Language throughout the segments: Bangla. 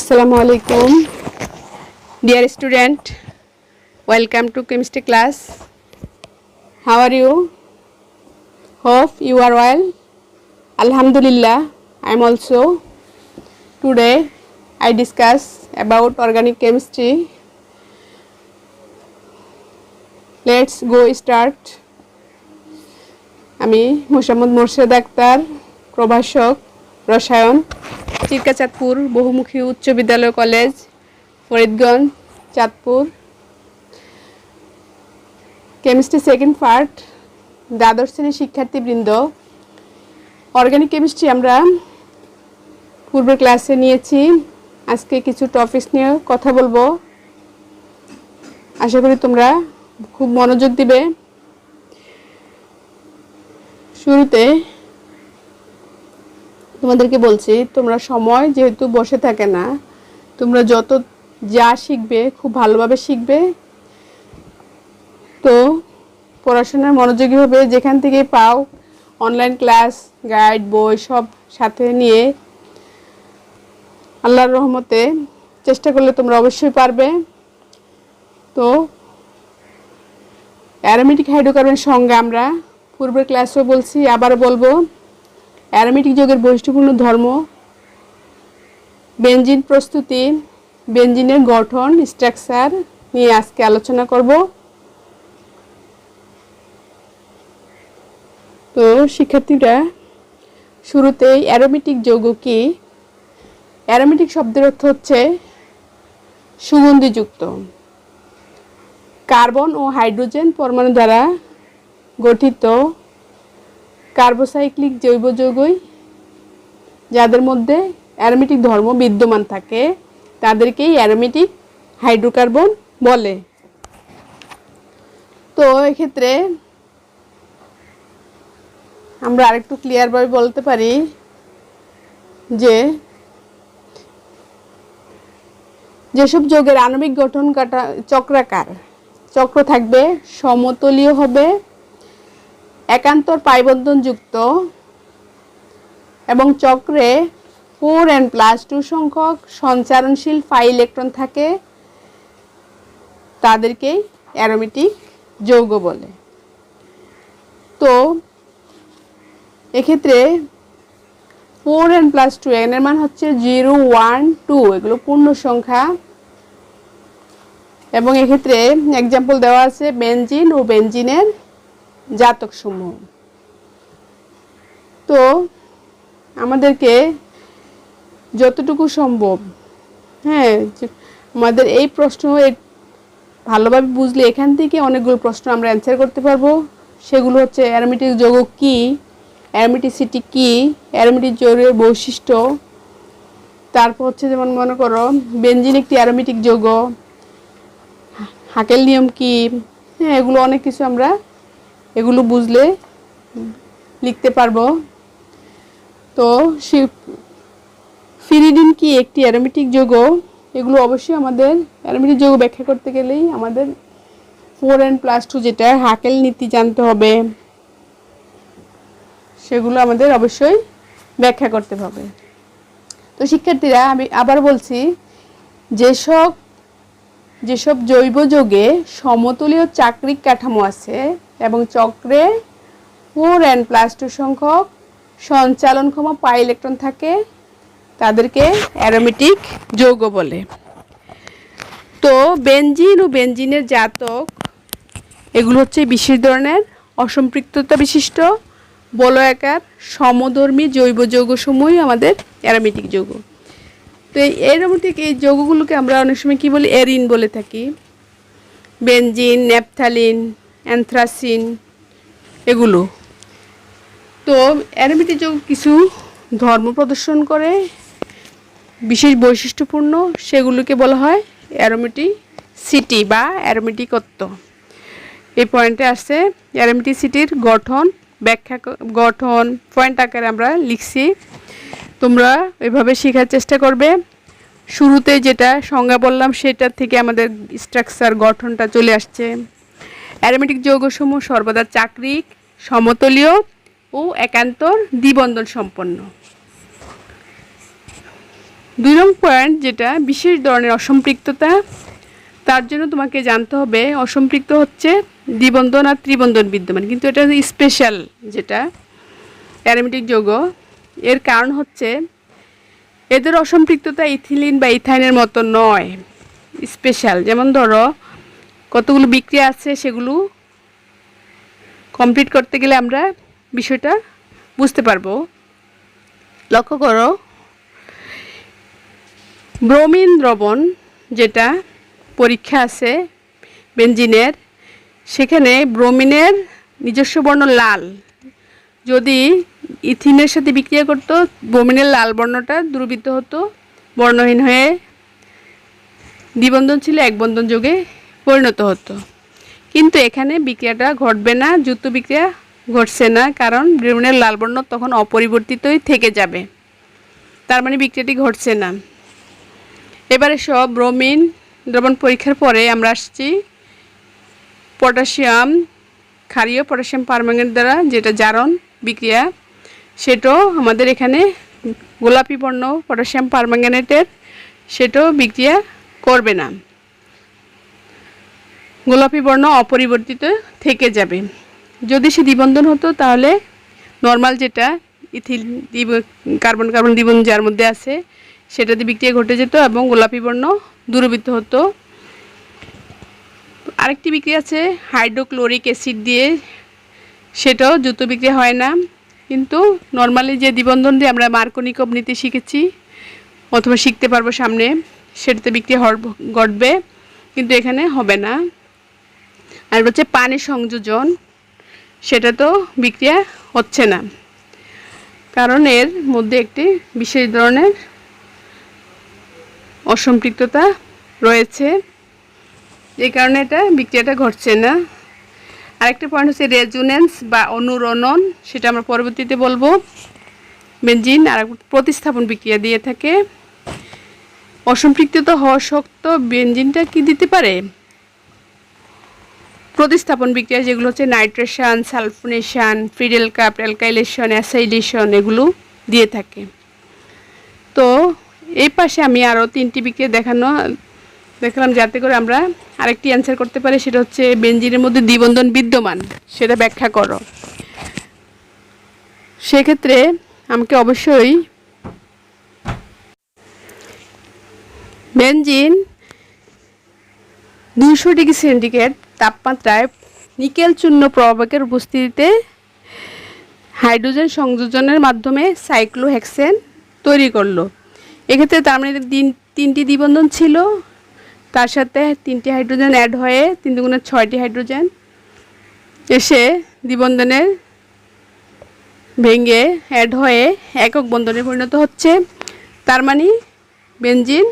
Assalamualaikum, dear student. Welcome to chemistry class. How are you? Hope you are well. Alhamdulillah, I am also. Today I discuss about organic chemistry. Let's go start. আমি মোহাম্মদ মোর্শেদ আক্তার, প্রভাষক রসায়ন, চিরকাচাঁদপুর বহুমুখী উচ্চ বিদ্যালয় college, Faridganj, Chandpur. Chemistry second part, দ্বাদশ শ্রেণীর শিক্ষার্থীবৃন্দ। অর্গানিক কেমিস্ট্রি আমরা পূর্বের ক্লাসে নিয়েছি। আজকে কিছু টপিকস নিয়ে কথা বলবো। আশা করি তোমরা খুব মনোযোগ দিবে। শুরুতে তোমাদেরকে বলছি, তোমরা সময় যেহেতু বসে থাকে না, তোমরা যত যা শিখবে খুব ভালোভাবে শিখবে। তো পড়াশোনার মনোযোগী হবে, যেখান থেকে পাও অনলাইন ক্লাস, গাইড, বই সব সাথে নিয়ে আল্লাহর রহমতে চেষ্টা করলে তোমরা অবশ্যই পারবে। তো অ্যারোমেটিক হাইড্রোকার্বনের সঙ্গে আমরা পূর্বের ক্লাসেও বলছি, আবার বলবো। অ্যারোমেটিক যৌগের বৈশিষ্ট্যপূর্ণ ধর্ম, বেনজিন প্রস্তুতি, বেনজিনের গঠন, স্ট্রাকচার নিয়ে আজকে আলোচনা করব। তো শিক্ষার্থীরা, শুরুতেই অ্যারোমেটিক যৌগ কি? অ্যারোমেটিক শব্দের অর্থ হচ্ছে সুগন্ধিযুক্ত। কার্বন ও হাইড্রোজেন পরমাণু দ্বারা গঠিত কার্বোসাইক্লিক জৈব যৌগই যাদের মধ্যে অ্যারোমেটিক ধর্ম বিদ্যমান থাকে তাদেরকেই অ্যারোমেটিক হাইড্রোকার্বন বলে। তো এক্ষেত্রে আমরা আরেকটু ক্লিয়ারভাবে বলতে পারি যে যেসব যৌগের আণবিক গঠন চক্রাকার, চক্র থাকবে, সমতলীয় হবে, একান্তর পাইবন্ধন যুক্ত এবং চক্রে 4n+2 সংখ্যক সঞ্চারণশীল পাই ইলেকট্রন থাকে তাদেরকেই অ্যারোমেটিক যৌগ বলে। তো এক্ষেত্রে 4n+2 এর মান হচ্ছে 0, 1, 2, এগুলো পূর্ণ সংখ্যা। এবং এক্ষেত্রে এক্সাম্পল দেওয়া আছে বেনজিন ও বেনজিনের জাতক সমূহ। তো আমাদেরকে যতটুকু সম্ভব, আমাদের এই প্রশ্ন ভালোভাবে বুঝলে এখান থেকে অনেকগুলো প্রশ্ন আমরা অ্যান্সার করতে পারবো। সেগুলো হচ্ছে অ্যারোমেটিক যৌগ কি, অ্যারোমেটিসিটি কি, অ্যারোমেটিক যৌগের বৈশিষ্ট্য, তারপর হচ্ছে যেমন মনে করো বেনজিন একটি অ্যারোমেটিক যৌগ, হাকেল নিয়ম কি, এগুলো অনেক কিছু আমরা এগুলো বুঝলে লিখতে পারবো। তো পিরিডিন কি একটি অ্যারোমেটিক যৌগ, এগুলো অবশ্যই আমাদের অ্যারোমেটিক যৌগ ব্যাখ্যা করতে গেলেই আমাদের 4n+2 যেটা হাকেল নীতি জানতে হবে, সেগুলো আমাদের অবশ্যই ব্যাখ্যা করতে হবে। তো শিক্ষার্থীরা, আমি আবার বলছি, যেসব জৈব যৌগে সমতলীয় চাক্রিক কাঠামো আছে এবং চক্রে 4n+2 সংখ্যক সঞ্চালনক্ষম পাই ইলেকট্রন থাকে তাদেরকে অ্যারোমেটিক যৌগ বলে। তো বেনজিন ও বেনজিনের জাতক এগুলো হচ্ছে বিশেষ ধরনের অসম্পৃক্ততা বিশিষ্ট বলয়াকার সমধর্মী জৈব যৌগসমূহই আমাদের অ্যারোমেটিক যৌগ। তো এই অ্যারোমেটিক এই যৌগগুলোকে আমরা অনেক সময় কী বলি, এরিন বলে থাকি। বেনজিন, ন্যাপথালিন, অ্যানথ্রাসিন এগুলো। তো অ্যারোমেটিক যৌগ কিছু ধর্ম প্রদর্শন করে, বিশেষ বৈশিষ্ট্যপূর্ণ, সেগুলোকে বলা হয় অ্যারোমেটিসিটি বা অ্যারোমেটিকত্ব। এই পয়েন্টে আসছে অ্যারোমেটিসিটির গঠন পয়েন্ট আকারে আমরা লিখছি। তোমরা এভাবে শেখার চেষ্টা করবে। শুরুতে যেটা সংজ্ঞা বললাম সেটার থেকে আমাদের স্ট্রাকচার গঠনটা চলে আসছে। অ্যারোমেটিক যৌগসমূহ সর্বদা চাক্রিক, সমতলীয় ও একান্তর দ্বিবন্ধন সম্পন্ন। 2 নং পয়েন্ট যেটা বিশেষ ধরনের অসম্পৃক্ততা, তার জন্য তোমাকে জানতে হবে অসম্পৃক্ত হচ্ছে দ্বিবন্ধন আর ত্রিবন্ধন বিদ্যমান, কিন্তু এটা স্পেশাল যেটা অ্যারোমেটিক যৌগ। এর কারণ হচ্ছে এদের অসম্পৃক্ততা ইথিলিন বা ইথাইনের মতো নয়, স্পেশাল। যেমন ধরো কতগুলো বিক্রিয়া আছে, সেগুলো কমপ্লিট করতে গেলে আমরা বিষয়টা বুঝতে পারবো। লক্ষ্য করো, ব্রোমিন দ্রবণ যেটা পরীক্ষা আছে বেনজিনের, সেখানে ব্রোমিনের নিজস্ব বর্ণ লাল, যদি ইথিনের সাথে বিক্রিয়া করতো ব্রোমিনের লাল বর্ণটা দ্রবীভূত হতো, বর্ণহীন হয়ে দ্বিবন্ধন ছিল এক বন্ধন যৌগে পরিণত হতো। কিন্তু এখানে বিক্রিয়াটা ঘটবে না, যুক্ত বিক্রিয়া ঘটছে না, কারণ ব্রোমিনের লাল বর্ণ তখন অপরিবর্তিতই থেকে যাবে, তার মানে বিক্রিয়াটি ঘটছে না। এবারে সব ব্রোমিন দ্রবণ পরীক্ষার পরে আমরা আসছি পটাশিয়াম ক্ষারীয় পটাশিয়াম পারম্যাঙ্গানেট দ্বারা যেটা জারণ বিক্রিয়া, সেটাও আমাদের এখানে গোলাপি বর্ণ পটাশিয়াম পারম্যাঙ্গানেটের, সেটাও বিক্রিয়া করবে না, গোলাপি বর্ণ অপরিবর্তিত থেকে যাবে। যদি সে দ্বিবন্ধন হতো তাহলে নর্মাল যেটা ইথিল কার্বন কার্বন দ্বিবন্ধন যার মধ্যে আছে সেটাতে বিক্রিয়া ঘটে যেত এবং গোলাপি বর্ণ দূরীভূত হতো। আরেকটি বিক্রিয়া আছে হাইড্রোক্লোরিক অ্যাসিড দিয়ে, সেটাও যুক্ত বিক্রিয়া হয় না, কিন্তু নর্মালি যে দ্বিবন্ধন দিয়ে আমরা মার্কনিকভ নিতে শিখেছি অথবা শিখতে পারবো সামনে, সেটাতে বিক্রিয়া ঘটবে, কিন্তু এখানে হবে না। আর হচ্ছে পানি সংযোজন, সেটা তো বিক্রিয়া হচ্ছে না, কারণ এর মধ্যে একটি বিশেষ ধরনের অসম্পৃক্ততা রয়েছে, এই কারণে এটা বিক্রিয়াটা ঘটছে না। আরেকটা পয়েন্ট হচ্ছে রেজোনেন্স বা অনুরণন, সেটা আমরা পরবর্তীতে বলবো। বেনজিন আর প্রতিস্থাপন বিক্রিয়া দিয়ে থাকে। অসম্পৃক্ততা হওয়া সত্ত্বেও বেনজিনটা কি দিতে পারে? প্রতিস্থাপন বিক্রিয়া, যেগুলো হচ্ছে নাইট্রেশন, সালফোনেশন, ফ্রিডেল কাপ, অ্যালকাইলেশন, অ্যাসাইডেশন, এগুলো দিয়ে থাকে। তো এই পাশে আমি আরও 3টি বিক্রিয়া দেখালাম যাতে করে আমরা আরেকটি অ্যান্সার করতে পারি, সেটা হচ্ছে বেনজিনের মধ্যে দ্বিবন্ধন বিদ্যমান, সেটা ব্যাখ্যা করো। সেক্ষেত্রে আমাকে অবশ্যই বেনজিন 200 ডিগ্রি সেন্টিগ্রেড তাপমাত্রায় নিকেল চূর্ণ প্রভাবকের উপস্থিতিতে হাইড্রোজেন সংযোজনের মাধ্যমে সাইক্লোহেক্সেন তৈরি করলো। এক্ষেত্রে তার মানে 3টি দ্বিবন্ধন ছিল, তার সাথে 3টি হাইড্রোজেন অ্যাড হয়ে 3 দুগুণে 6টি হাইড্রোজেন এসে দ্বিবন্ধনের ভেঙে অ্যাড হয়ে একক বন্ধনে পরিণত হচ্ছে। তার মানে বেনজিন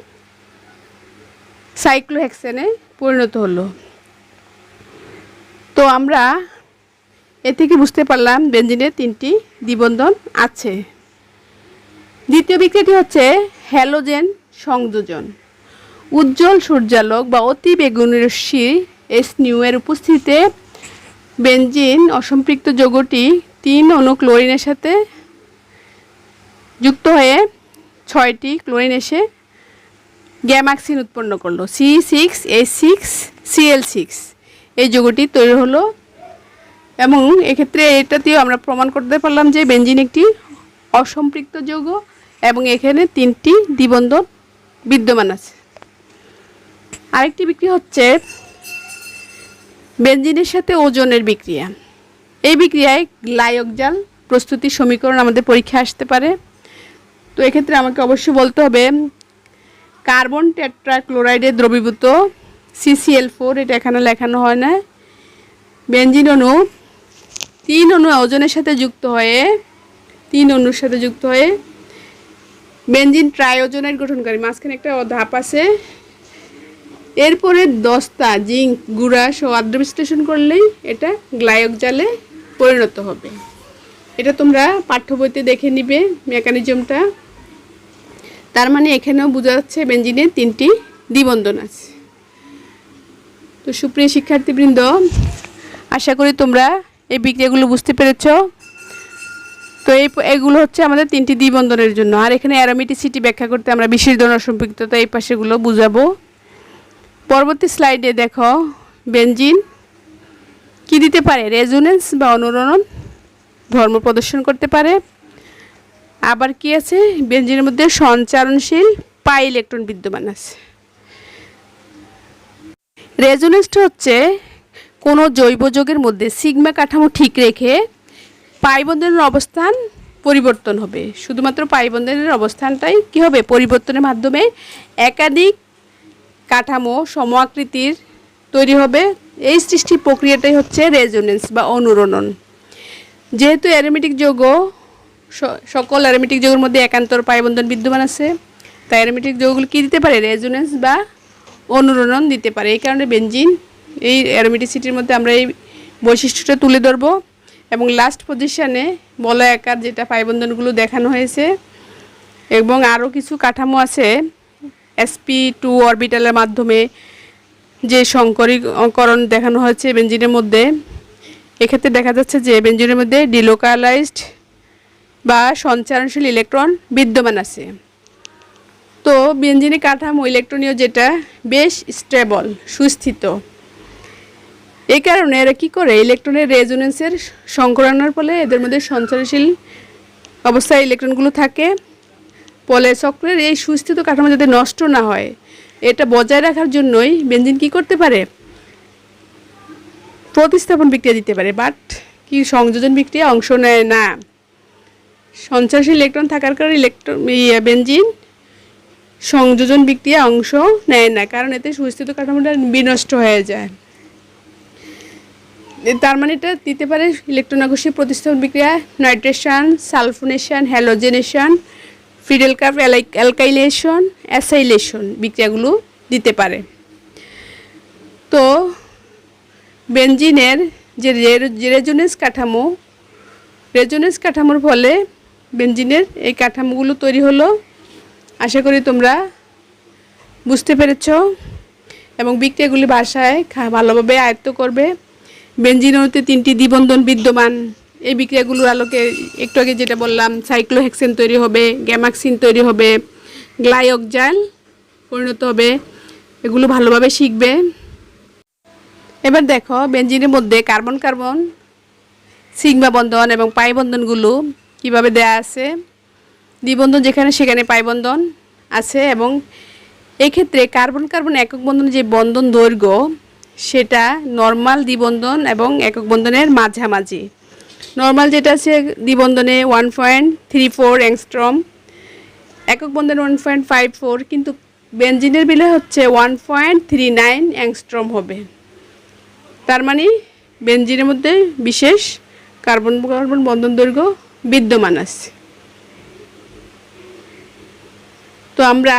সাইক্লোহেক্সেনে পরিণত হলো। তো আমরা এ থেকে বুঝতে পারলাম বেনজিনের 3টি দ্বিবন্ধন আছে। দ্বিতীয় বিক্রিয়াটি হচ্ছে হ্যালোজেন সংযোজন। উজ্জ্বল সূর্যালোক বা অতি বেগুনি রশ্মি SNU এর উপস্থিতিতে বেনজিন অসম্পৃক্ত যৌগটি 3 অণু ক্লোরিনের সাথে যুক্ত হয়ে 6টি ক্লোরিন এসে গ্যামাক্সিন উৎপন্ন করলো, C6H6Cl6। এই যৌগটি তৈরি হলো এবং এক্ষেত্রে এটাতেও আমরা প্রমাণ করতে পারলাম যে বেনজিন একটি অসম্পৃক্ত যৌগ এবং এখানে 3টি দ্বিবন্ধন বিদ্যমান আছে। আরেকটি বিক্রিয়া হচ্ছে বেনজিনের সাথে ওজনের বিক্রিয়া। এই বিক্রিয়ায় গ্লাইকোজাল প্রস্তুতির সমীকরণ আমাদের পরীক্ষায় আসতে পারে। তো এক্ষেত্রে আমাকে অবশ্যই বলতে হবে কার্বন টেট্রাক্লোরাইডের দ্রবীভূত CCl4, এটা এখানে লেখানো হয় না, বেনজিন অণু 3 অণু ওজনের সাথে যুক্ত হয়ে 3 অণুর সাথে যুক্ত হয়ে বেনজিন ট্রাইওজোনাইড গঠনকারী, মাঝখানে একটা ধাপ আছে, এরপরে 10টা জিঙ্ক গুঁড়া সহ আদ্র বিশ্লেষণ করলেই এটা গ্লাইকোজালে পরিণত হবে। এটা তোমরা পাঠ্য বইতে দেখে নিবে মেকানিজমটা। তার মানে এখানেও বোঝা যাচ্ছে বেনজিনের 3টি দ্বিবন্ধন আছে। তো সুপ্রিয় শিক্ষার্থীবৃন্দ, আশা করি তোমরা এই বিক্রিয়াগুলো বুঝতে পেরেছ। তো এগুলো হচ্ছে আমাদের 3টি দ্বিবন্ধনের জন্য। আর এখানে অ্যারোমেটিসিটি ব্যাখ্যা করতে আমরা বিশেষ ধরনের সম্পৃক্ততা এই পাশেগুলো বুঝাবো। পরবর্তী স্লাইডে দেখো বেনজিন কি দিতে পারে, রেজোনেন্স বা অনুরণন ধর্ম প্রদর্শন করতে পারে। আবার কি আছে, বেনজিনের মধ্যে সঞ্চারণশীল পাই ইলেকট্রন বিদ্যমান আছে। রেজোনেন্সটা হচ্ছে কোনো জৈব যৌগের মধ্যে সিগমা কাঠামো ঠিক রেখে পাই বন্ধনের অবস্থান পরিবর্তন হবে। শুধুমাত্র পাই বন্ধনের অবস্থানটাই কি হবে, পরিবর্তনের মাধ্যমে একাধিক কাঠামো সম আকৃতির তৈরি হবে। এই সৃষ্টি প্রক্রিয়াটাই হচ্ছে রেজোনেন্স বা অনুরণন। যেহেতু অ্যারোমেটিক যৌগ, সকল অ্যারোমেটিক যৌগের মধ্যে একান্তর পাই বন্ধন বিদ্যমান আছে, তাই অ্যারোমেটিক যৌগগুলো কী দিতে পারে, রেজোনেন্স বা অনুরণন দিতে পারে। এই কারণে বেনজিন এই অ্যারোমেটিসিটির মধ্যে আমরা এই বৈশিষ্ট্যটা তুলে ধরবো। এবং লাস্ট পজিশানে বলয়াকার যেটা পাইবন্ধনগুলো দেখানো হয়েছে এবং আরও কিছু কাঠামো আছে sp2 অরবিটালের মাধ্যমে যে সংকরীকরণ দেখানো হয়েছে বেনজিনের মধ্যে। এক্ষেত্রে দেখা যাচ্ছে যে বেনজিনের মধ্যে ডিলোকালাইজড বা সঞ্চারণশীল ইলেকট্রন বিদ্যমান আছে। তো বেনজিনের কাঠামো ইলেকট্রনীয় যেটা বেশ স্টেবল, সুস্থিত। এই কারণে এরা কী করে, ইলেকট্রনের রেজোনেন্সের সংকরণের ফলে এদের মধ্যে সঞ্চারণশীল অবস্থায় ইলেকট্রনগুলো থাকে। ফলে চক্রের এই সুস্থিত কাঠামো যাতে নষ্ট না হয় এটা বজায় রাখার জন্যই বেনজিন কী করতে পারে, প্রতিস্থাপন বিক্রিয়া দিতে পারে, বাট কি সংযোজন বিক্রিয়া অংশ নেয় না। সঞ্চারশীল ইলেকট্রন থাকার কারণে বেনজিন সংযোজন বিক্রিয়া অংশ নেয় না, কারণ এতে সুস্থিত কাঠামোটা বিনষ্ট হয়ে যায়। তার মানে এটা দিতে পারে ইলেকট্রন আকর্ষী প্রতিস্থাপন বিক্রিয়া, নাইট্রেশন, সালফোনেশন, হ্যালোজেনেশন, ফ্রিডেল কার্ভ অ্যালকাইলেশন, অ্যাসাইলেশন বিক্রিয়াগুলো দিতে পারে। তো বেনজিনের যে রেজোনেন্স কাঠামোর ফলে বেনজিনের এই কাঠামোগুলো তৈরি হলো। আশা করি তোমরা বুঝতে পেরেছ এবং বিক্রিয়াগুলি ভাষায় ভালোভাবে আয়ত্ত করবে। বেনজিন অণুতে 3টি দ্বিবন্ধন বিদ্যমান। এই বিক্রিয়াগুলোর আলোকে একটু আগে যেটা বললাম, সাইক্লোহেক্সেন তৈরি হবে, গ্যামাক্সিন তৈরি হবে, গ্লাইঅক্সাইল পরিণত হবে। এগুলো ভালোভাবে শিখবে। এবার দেখো বেনজিনের মধ্যে কার্বন কার্বন সিগমা বন্ধন এবং পাই বন্ধনগুলো কীভাবে দেয়া আছে। দ্বিবন্ধন যেখানে সেখানে পাই বন্ধন আছে এবং এক্ষেত্রে কার্বন কার্বন একক বন্ধন যে বন্ধন দৈর্ঘ্য সেটা নর্মাল দ্বিবন্ধন এবং একক বন্ধনের মাঝামাঝি। নর্মাল যেটা আছে দ্বিবন্ধনে 1.34 অ্যাংস্ট্রম, একক বন্ধনে 1.54, কিন্তু বেনজিনের বেলা হচ্ছে 1.39 অ্যাংস্ট্রম হবে। তার মানে বেনজিনের মধ্যে বিশেষ কার্বন কার্বন বন্ধন দৈর্ঘ্য বিদ্যমান আছে। তো আমরা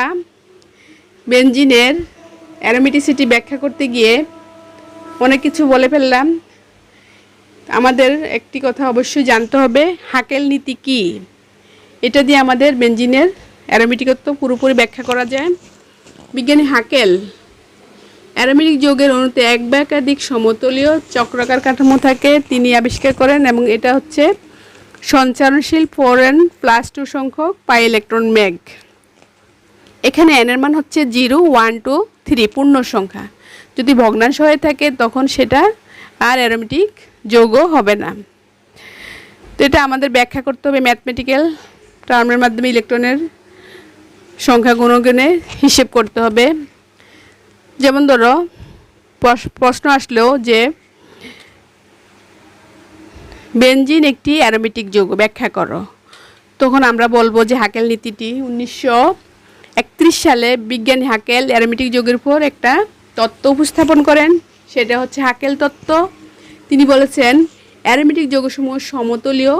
বেনজিনের অ্যারোমেটিসিটি ব্যাখ্যা করতে গিয়ে অনেক কিছু বলে ফেললাম। আমাদের একটি কথা অবশ্যই জানতে হবে, হাকেল নীতি কি। এটা দিয়ে আমাদের বেনজিনের অ্যারোমেটিকত্ব পুরোপুরি ব্যাখ্যা করা যায়। বিজ্ঞানী হাকেল অ্যারোমেটিক যৌগের অণুতে এক বা একাধিক সমতলীয় চক্রাকার কাঠামো থাকে তিনি আবিষ্কার করেন এবং এটা হচ্ছে সঞ্চারণশীল 4n+2 সংখ্যক পাই ইলেকট্রন ম্যাগ। এখানে n এর মান হচ্ছে 0, 1, 2, 3 পূর্ণ সংখ্যা। যদি ভগ্নাংশ হয়ে থাকে তখন সেটা আর অ্যারোমেটিক যৌগ হবে না। তো এটা আমাদের ব্যাখ্যা করতে হবে ম্যাথমেটিক্যাল টার্মের মাধ্যমে, ইলেকট্রনের সংখ্যা গুণগণে হিসেব করতে হবে। যেমন ধরো প্রশ্ন আসলেও যে বেনজিন একটি অ্যারোমেটিক যৌগ ব্যাখ্যা করো, তখন আমরা বলবো যে হাকেল নীতিটি 1931 সালে বিজ্ঞানী হাকেল অ্যারোমেটিক যৌগের উপর একটা তত্ত্ব উপস্থাপন করেন। সেটা হচ্ছে হাকেল তত্ত্ব। তিনি বলেছেন অ্যারোমেটিক যৌগসমূহ সমতলীয়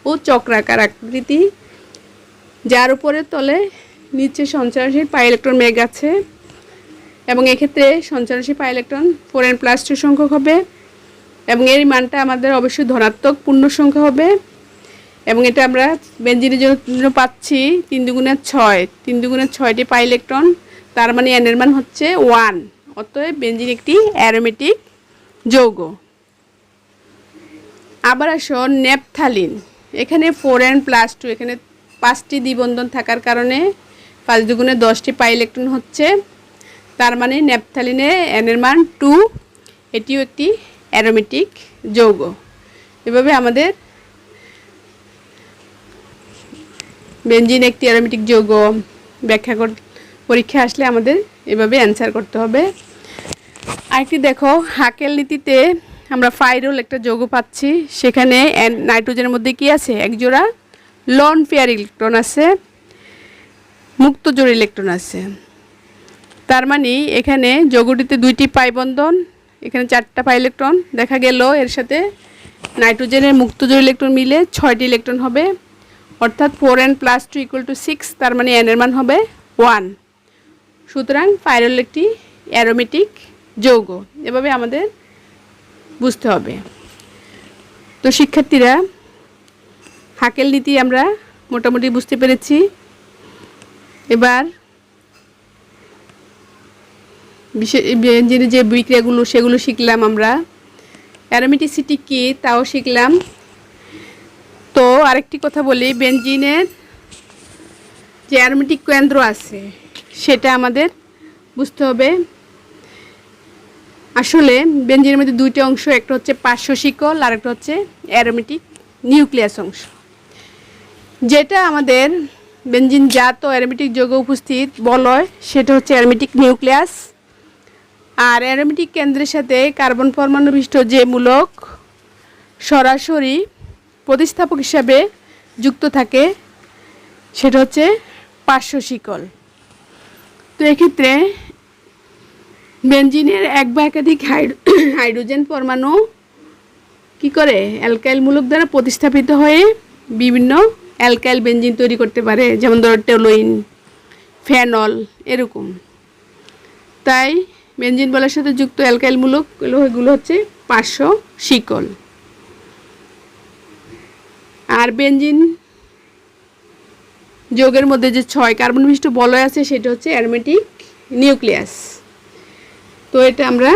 ও চক্রাকার আকৃতি, যার উপরে তলে নিচে সঞ্চারণশীল পাই ইলেকট্রন ম্যাগ আছে এবং এক্ষেত্রে সঞ্চারণশীল পাই ইলেকট্রন 4n+2 সংখ্যক হবে এবং এর মানটা আমাদের অবশ্যই ধনাত্মক পূর্ণ সংখ্যা হবে। এবং এটা আমরা বেনজিনের জন্য পাচ্ছি 3 × 6, 3 × 6টি পাই ইলেকট্রন, তার মানে n এর মান হচ্ছে 1। অতএব বেনজিন একটি অ্যারোমেটিক যৌগ। আবার আসো ন্যাপথালিন। এখানে 4n+2 এখানে 5টি দ্বিবন্ধন থাকার কারণে 5 দুগুণে 10টি পাই ইলেকট্রন হচ্ছে, তার মানে ন্যাপথালিনে n এর মান 2, এটিও একটি অ্যারোমেটিক যৌগ। এভাবে আমাদের বেনজিন একটি অ্যারোমেটিক যৌগ ব্যাখ্যা পরীক্ষা আসলে আমাদের এভাবে অ্যান্সার করতে হবে। আরেকটি দেখো, হাকেল নীতিতে আমরা ফাইরল একটা যৌগ পাচ্ছি, সেখানে নাইট্রোজেনের মধ্যে কি আছে, একজোড়া লন পেয়ার ইলেকট্রন আছে, মুক্ত জোড় ইলেকট্রন আছে। তার মানে এখানে যৌগটিতে 2টি পাই বন্ধন, এখানে 4টা পাই ইলেকট্রন দেখা গেল, এর সাথে নাইট্রোজেনের মুক্ত জোড় ইলেকট্রন মিলে 6টি ইলেকট্রন হবে, অর্থাৎ 4n+2 = 6, তার মানে n এর মান হবে 1। সুতরাং ফাইরল একটি অ্যারোমেটিক যৌগ, এভাবে আমাদের বুঝতে হবে। তো শিক্ষার্থীরা, হাকেল নীতি আমরা মোটামুটি বুঝতে পেরেছি। এবার যে বিক্রিয়াগুলো সেগুলো শিখলাম আমরা, অ্যারোমেটিসিটি কী তাও শিখলাম। তো আরেকটি কথা বলি, বেনজিনের যে অ্যারোমেটিক কেন্দ্র আছে সেটা আমাদের বুঝতে হবে। আসলে বেনজিনের মধ্যে 2টি অংশ, একটা হচ্ছে পার্শ্ব শিকল আর একটা হচ্ছে অ্যারোমেটিক নিউক্লিয়াস অংশ। যেটা আমাদের বেনজিন জাত অ্যারোমেটিক যৌগ উপস্থিত বলয় সেটা হচ্ছে অ্যারোমেটিক নিউক্লিয়াস, আর অ্যারোমেটিক কেন্দ্রের সাথে কার্বন পরমাণু বিশিষ্ট যে মূলক সরাসরি প্রতিস্থাপক হিসাবে যুক্ত থাকে সেটা হচ্ছে পার্শ্ব শিকল। তো এক্ষেত্রে বেনজিনের এক বা একাধিক হাইড্রোজেন পরমাণু কি করে, অ্যালকাইল মূলক দ্বারা প্রতিস্থাপিত হয়ে বিভিন্ন অ্যালকাইল বেনজিন তৈরি করতে পারে, যেমন ধরো টেলোইন, ফেনল এরকম। তাই বেনজিন বলের সাথে যুক্ত অ্যালকাইল মূলক এগুলো হচ্ছে পার্শ্ব শিকল। আর বেনজিন যৌগের মধ্যে যে 6 কার্বন বিশিষ্ট বলয় আছে সেটা হচ্ছে অ্যারোমেটিক নিউক্লিয়াস। তো এটা আমরা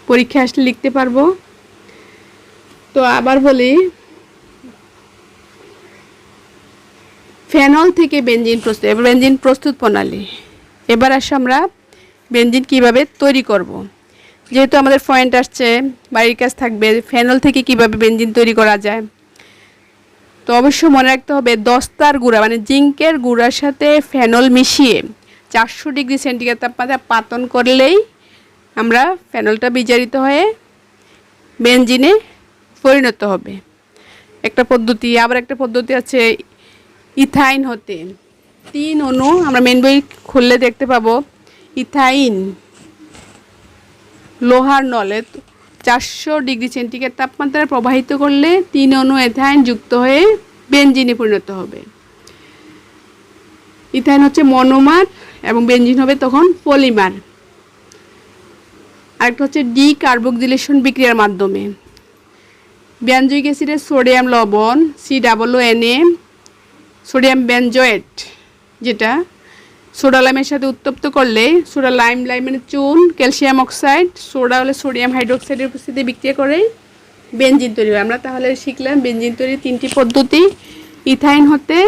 পরীক্ষা আসলে লিখতে পারবো। তো আবার বলি, ফেনল থেকে বেনজিন প্রস্তুত, এবার বেনজিন প্রস্তুত প্রণালী। এবার আসে আমরা বেনজিন কিভাবে তৈরি করব। যেহেতু আমাদের পয়েন্ট আসছে, বাড়ির কাজ থাকবে ফেনল থেকে কিভাবে বেনজিন তৈরি করা যায়। তো অবশ্যই মনে রাখতে হবে, দস্তার গুঁড়া মানে জিঙ্কের গুঁড়ার সাথে ফেনল মিশিয়ে 400 ডিগ্রি সেন্টিগ্রেড তাপমাত্রায় পাতন করলেই আমরা ফেনলটা বিজারিত হয়ে বেনজিনে পরিণত হবে, একটা পদ্ধতি। আবার একটা পদ্ধতি আছে ইথাইন হতে 3 অণু, আমরা মেন বই খুললে দেখতে পাবো ইথাইন লোহার নলে 400 ডিগ্রি সেন্টিগ্রেড তাপমাত্রায় প্রবাহিত করলে 3 অণু ইথাইন যুক্ত হয়ে বেনজিনে পরিণত হবে। ইথাইন হচ্ছে মনোমার এবং বেনজিন হবে তখন পলিমার। আরেকটা হচ্ছে ডিকার্বক্সিলেশন বিক্রিয়ার মাধ্যমে বেনজোইক অ্যাসিডের সোডিয়াম লবণ COONA, সোডিয়াম বেনজোয়েট, যেটা সোডা লাইমের সাথে উত্তপ্ত করলে সোডা লাইম মানে চুন, ক্যালসিয়াম অক্সাইড, সোডা হলে সোডিয়াম হাইড্রোক্সাইডের উপস্থিতি বিক্রিয়া করে বেনজিন তৈরি হয়। আমরা তাহলে শিখলাম বেনজিন তৈরির 3টি পদ্ধতি, ইথাইন হতে,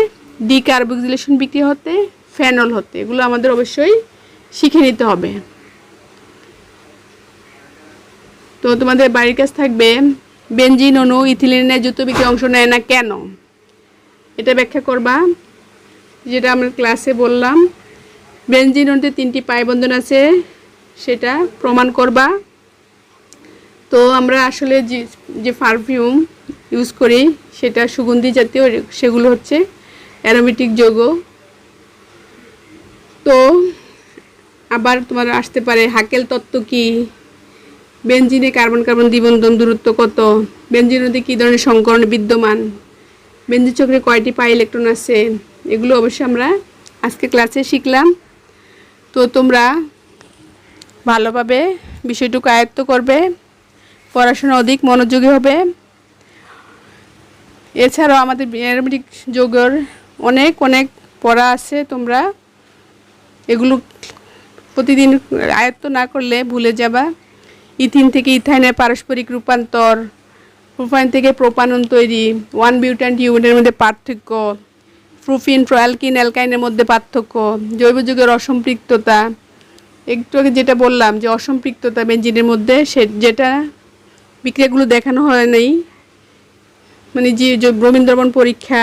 ডিকার্বক্সিলেশন বিক্রিয়া হতে, ফেনল হতে। এগুলো আমাদের অবশ্যই শিখে নিতে হবে। তো তোমাদের বাড়ির কাজ থাকবে বেনজিন অণু ইথিলিনের যুক্ত বিক্রিয়া অংশ নেয় না কেন, এটা ব্যাখ্যা করবা। যেটা আমরা ক্লাসে বললাম, বেনজিন অণুতে 3টি পাই বন্ধন আছে সেটা প্রমাণ করবা। তো আমরা আসলে যে পারফিউম ইউজ করি সেটা সুগন্ধি জাতীয়, সেগুলো হচ্ছে অ্যারোমেটিক যৌগ। তো আবার তোমার আসতে পারে হাকেল তত্ত্ব কি, বেনজিনে কার্বন কার্বন দ্বিবন্ধন দূরত্ব কত, বেনজিনের মধ্যে কী ধরনের সংকরণ বিদ্যমান, বেনজিন চক্রে কয়টি পাই ইলেকট্রন আছে, এগুলো অবশ্যই আমরা আজকে ক্লাসে শিখলাম। তো তোমরা ভালোভাবে বিষয়টুকু আয়ত্ত করবে, পড়াশোনা অধিক মনোযোগী হবে। এছাড়াও আমাদের অ্যারোমেটিক যৌগের অনেক পড়া আছে, তোমরা এগুলো প্রতিদিন আয়ত্ত না করলে ভুলে যাবা। ইথিন থেকে ইথাইনের পারস্পরিক রূপান্তর, প্রোপাইন থেকে প্রোপানন তৈরি, 1 বিউটান টিউবের মধ্যে পার্থক্য, প্রোপিন প্রোঅ্যালকিন অ্যালকাইনের মধ্যে পার্থক্য, জৈব যৌগের অসম্পৃক্ততা, একটু আগে যেটা বললাম যে অসম্পৃক্ততা বেঞ্জিনের মধ্যে, সে যেটা বিক্রিয়াগুলো দেখানো হয় নাই, মানে যে ব্রোমিন দ্রবণ পরীক্ষা,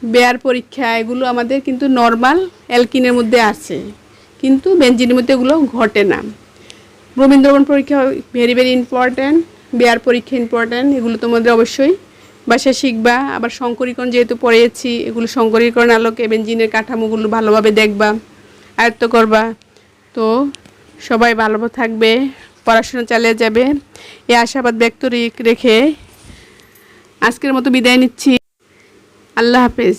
বেয়ার পরীক্ষা, এগুলো আমাদের কিন্তু নর্মাল অ্যালকিনের মধ্যে আছে, কিন্তু বেঞ্জিনের মধ্যে এগুলো ঘটে না। ব্রোমিন দ্রবণ পরীক্ষা ভেরি ভেরি ইম্পর্ট্যান্ট, বেয়ার পরীক্ষা ইম্পর্ট্যান্ট, এগুলো তোমাদের অবশ্যই বাসায় শিখবা। আবার সংকরীকরণ যেহেতু পড়েছি, এগুলো সংকরীকরণ আলোকে বেঞ্জিনের কাঠামোগুলো ভালোভাবে দেখবা, আয়ত্ত করবা। তো সবাই ভালো থাকবে, পড়াশোনা চালিয়ে যাবে, এই আশাবাদ ব্যক্ত রেখে আজকের মতো বিদায় নিচ্ছি। আল্লাহ হাফেজ।